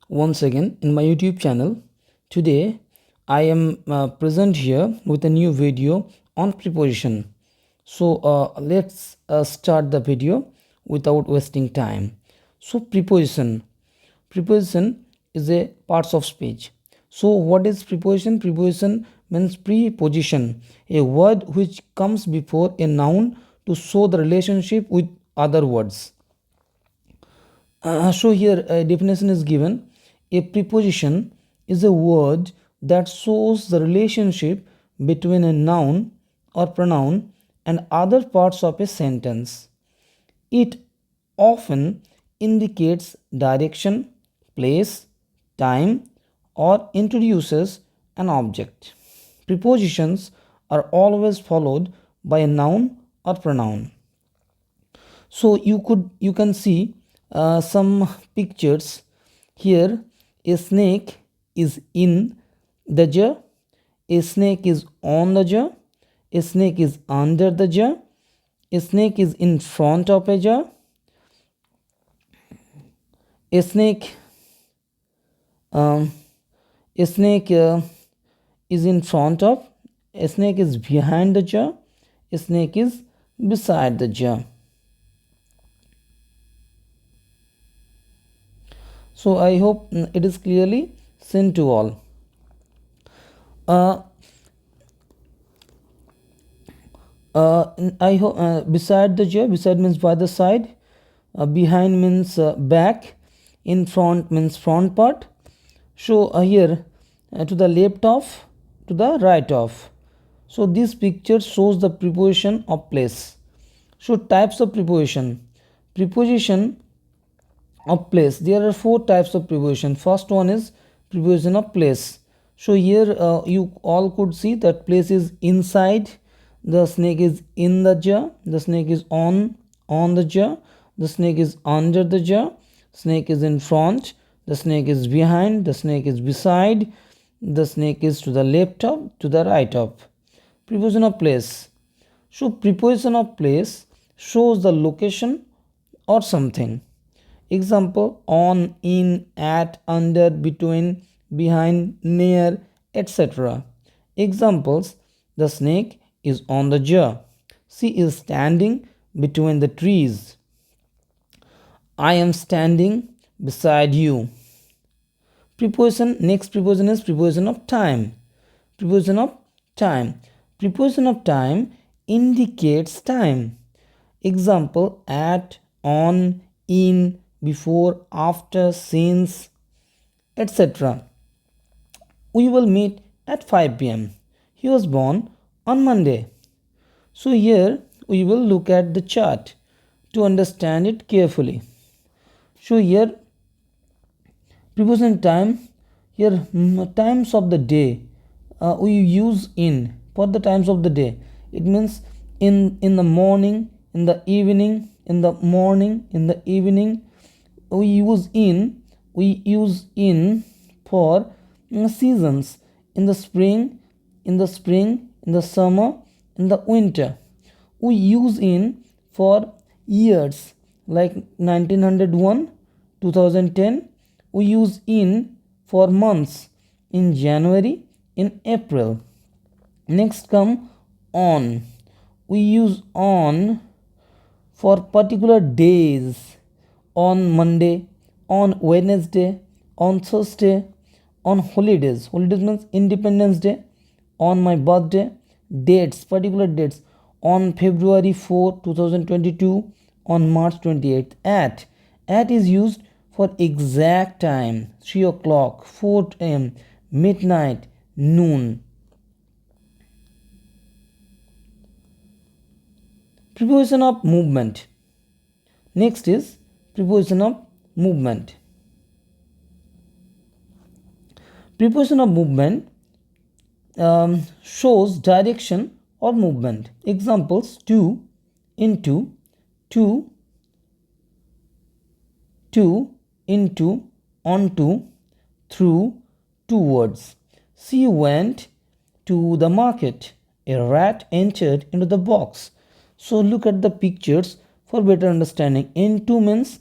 once again in my YouTube channel. Today I am present here with a new video on preposition. So let's start the video without wasting time. So preposition is a parts of speech. So what is preposition? Preposition means preposition, a word which comes before a noun to show the relationship with other words. So here a definition is given. A preposition is a word that shows the relationship between a noun or pronoun and other parts of a sentence. It often indicates direction, place, time, or introduces an object. Prepositions are always followed by a noun or pronoun. So you can see some pictures here. A snake is in the jar, a snake is on the jar, a snake is under the jar, a snake is in front of a jar, a snake um, a snake is in front of, a snake is behind the jar, a snake is beside the jar. So I hope it is clearly seen to all. I hope beside the jar, beside means by the side, behind means back, in front means front part. So here to the left of, to the right of. So this picture shows the preposition of place. So types of preposition. Preposition of place, there are four types of preposition. First one is preposition of place. So here you all could see that place is inside, the snake is in the jar, the snake is on the jar, the snake is under the jar, snake is in front, the snake is behind, the snake is beside, the snake is to the left of, to the right of. Preposition of place. So preposition of place shows the location or something. Example: on, in, at, under, between, behind, near, etc. Examples: the snake is on the jar. She is standing between the trees. I am standing beside you. Preposition, next preposition is preposition of time. Preposition of time. Preposition of time indicates time. Example: at, on, in, before, after, since, etc. We will meet at 5 p.m. He was born on Monday. So here we will look at the chart to understand it carefully. So here preposition time, here times of the day we use in for the times of the day. It means in the morning, in the evening, in the morning, in the evening. We use in for seasons: in the spring, in the summer, in the winter. We use in for years like 1901, 2010. We use in for months: in January, in April. Next come on. We use on for particular days: on Monday, on Wednesday, on Thursday, on holidays. Holidays means Independence Day, on my birthday, dates, particular dates: on February 4, 2022, on March 28th. At is used for exact time: 3 o'clock, 4 am, midnight, noon. Preposition of movement. Next is preposition of movement. Preposition of movement shows direction or movement. Examples: to, into, to, into, onto, through, towards. She went to the market. A rat entered into the box. So look at the pictures for better understanding. Into means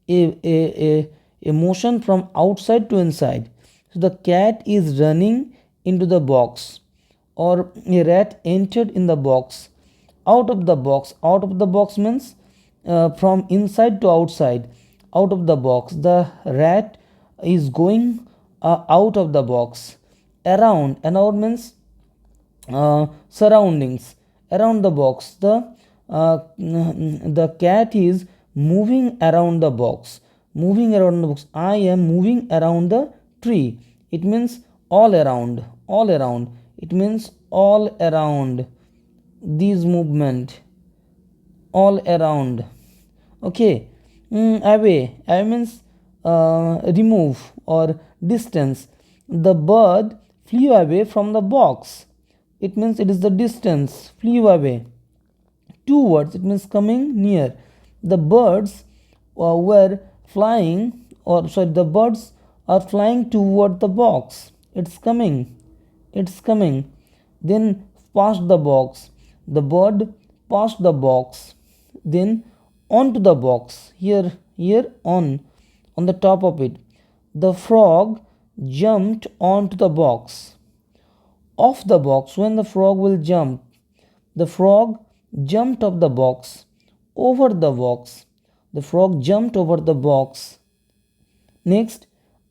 a a motion from outside to inside. So the cat is running into the box, or a rat entered in the box. Out of the box. Out of the box means from inside to outside. Out of the box. The rat is going out of the box. Around. Around means surroundings. Around the box. The cat is moving around the box. Moving around the box. I am moving around the tree. It means all around. All around. It means all around. These movement. All around. Okay. Away. Away means remove or distance. The bird flew away from the box. It means it is the distance. Flew away. Towards, it means coming near. The birds were flying, or sorry, the birds are flying toward the box. It's coming. It's coming. Then past the box. The bird passed the box. Then onto the box. Here on the top of it. The frog jumped onto the box. Off the box. When the frog will jump, the frog jumped off the box. Over the box. The frog jumped over the box. Next,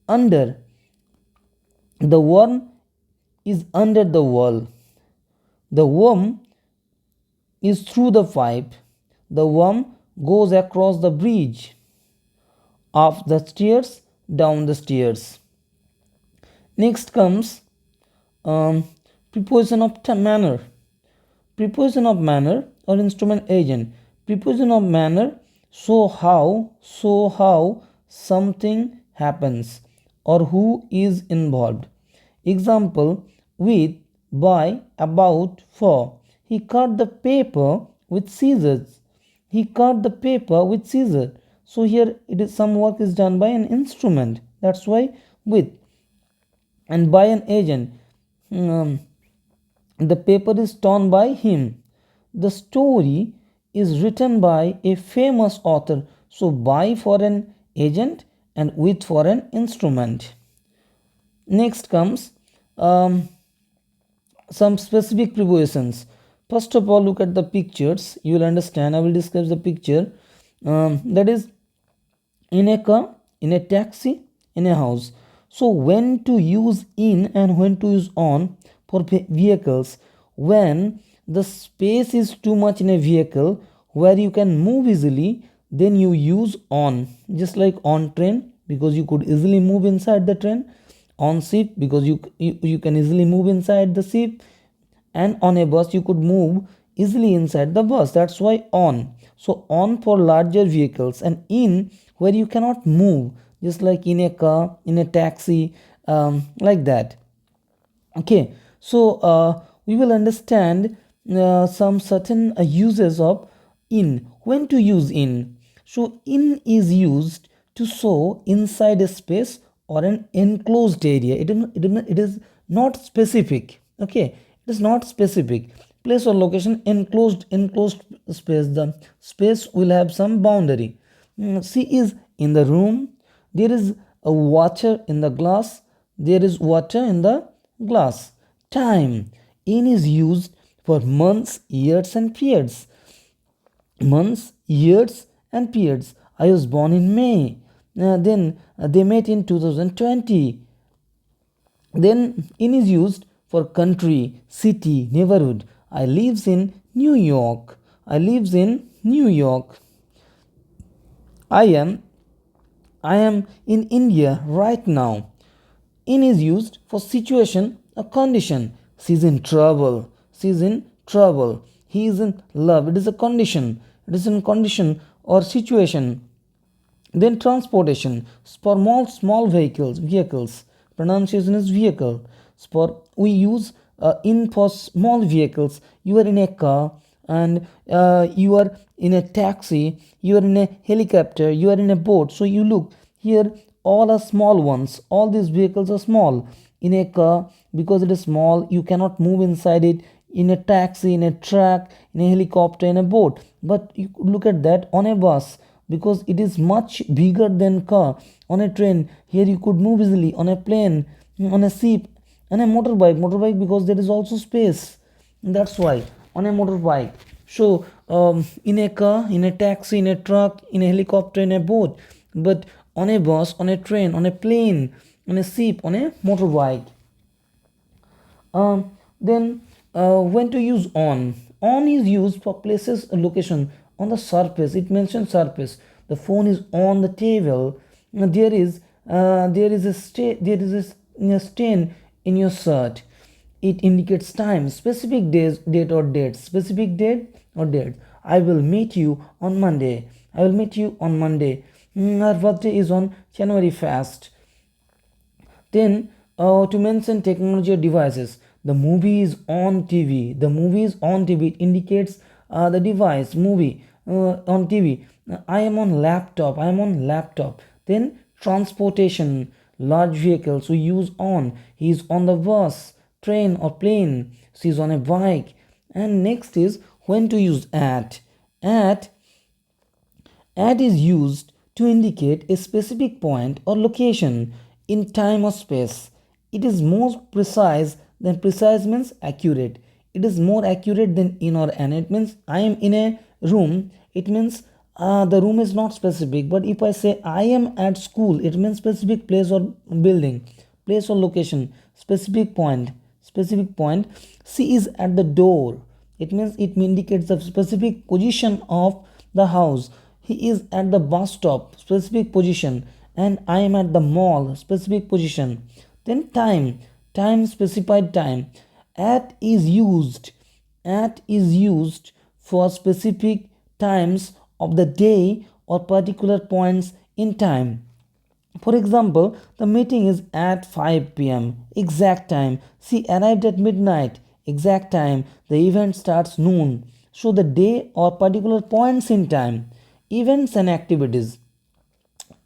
under. The worm is under the wall. The worm is through the pipe. The worm goes across the bridge. Up the stairs, down the stairs. Next comes preposition of manner. Preposition of manner or instrument agent. Preposition of manner show how something happens or who is involved. Example: with, by, about, for. He cut the paper with scissors. He cut the paper with scissors. So here it is, some work is done by an instrument. That's why with. And by an agent. The paper is torn by him. The story is written by a famous author. So by for an agent and with for an instrument. Next comes some specific prepositions. First of all, look at the pictures. You will understand. I will describe the picture. That is, in a car, in a taxi, in a house. So when to use in and when to use on for vehicles. When the space is too much in a vehicle where you can move easily, then you use on. Just like on train, because you could easily move inside the train. On ship, because you can easily move inside the ship. And on a bus, you could move easily inside the bus. That's why on. So on for larger vehicles, and in where you cannot move, just like in a car, in a taxi, like that. Okay, so we will understand some certain uses of in. When to use in? So in is used to show inside a space or an enclosed area. It is not specific. Okay, it is not specific. Place or location, enclosed space. The space will have some boundary. She is in the room. There is a water in the glass. There is water in the glass. Time. In is used for months, years and periods. Months, years and periods. I was born in May. Then they met in 2020. Then in is used for country, city, neighborhood. I lives in New York. I lives in New York. I am in India right now. In is used for situation, a condition. She's in trouble. She's in trouble. He is in love. It is a condition. It is in condition or situation. Then transportation. For small vehicles. Pronunciation is vehicle. We use in for small vehicles. You are in a car, and you are in a taxi, you are in a helicopter, you are in a boat. So you look here, all are small ones. All these vehicles are small. In a car, because it is small, you cannot move inside it. In a taxi, in a truck, in a helicopter, in a boat. But you look at that on a bus. because it is much bigger than car. On a train, here you could move easily. On a plane, on a ship, on a motorbike because there is also space. That's why on a motorbike. So in a car, in a taxi, in a truck, in a helicopter, in a boat, but on a bus, on a train, on a plane, on a ship, on a motorbike. Then when to use on. On is used for places location on the surface. It mentions surface. The phone is on the table. There is a stain in your shirt. It indicates time, specific days, date or date, specific date or date. I will meet you on Monday. I will meet you on Monday. Her birthday is on January 1st. Then to mention technology or devices, the movie is on TV. The movie is on TV. It indicates the device movie on TV. I am on laptop. I am on laptop. Then transportation, large vehicles we use on. He is on the bus, train or plane. She is on a bike. And next is when to use at. At is used to indicate a specific point or location in time or space. It is more precise than precise means accurate. It is more accurate than in or an. It means I am in a room. It means the room is not specific. But if I say I am at school, it means specific place or building, place or location, specific point. Specific point. She is at the door. It means it indicates the specific position of the house. He is at the bus stop, specific position, and I am at the mall, specific position. Then time, specified time. At is used for specific times of the day or particular points in time. For example, the meeting is at 5 p.m. Exact time. She arrived at midnight. Exact time. The event starts noon. So the day or particular points in time. Events and activities.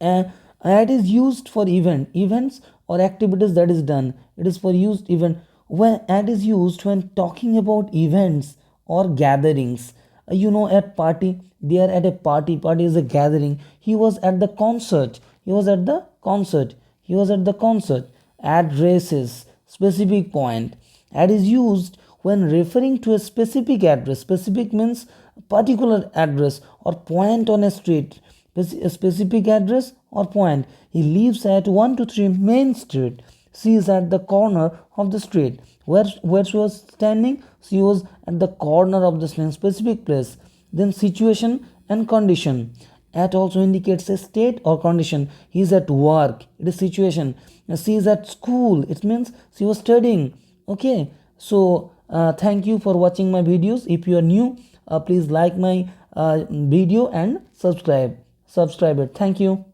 At is used for events or activities that is done. It is for used event. When at is used when talking about events or gatherings. At party, they are at a party. Party is a gathering. He was at the concert. He was at the concert. Addresses, specific point. At is used when referring to a specific address. Specific means particular address or point on a street. A specific address or point. He lives at 123 Main Street. She is at the corner of the street. Where she was standing? She was at the corner of the specific place. Then situation and condition. At also indicates a state or condition. He is at work. It is situation. She is at school. It means she was studying. Okay. So thank you for watching my videos. If you are new, please like my video and subscribe it. Thank you.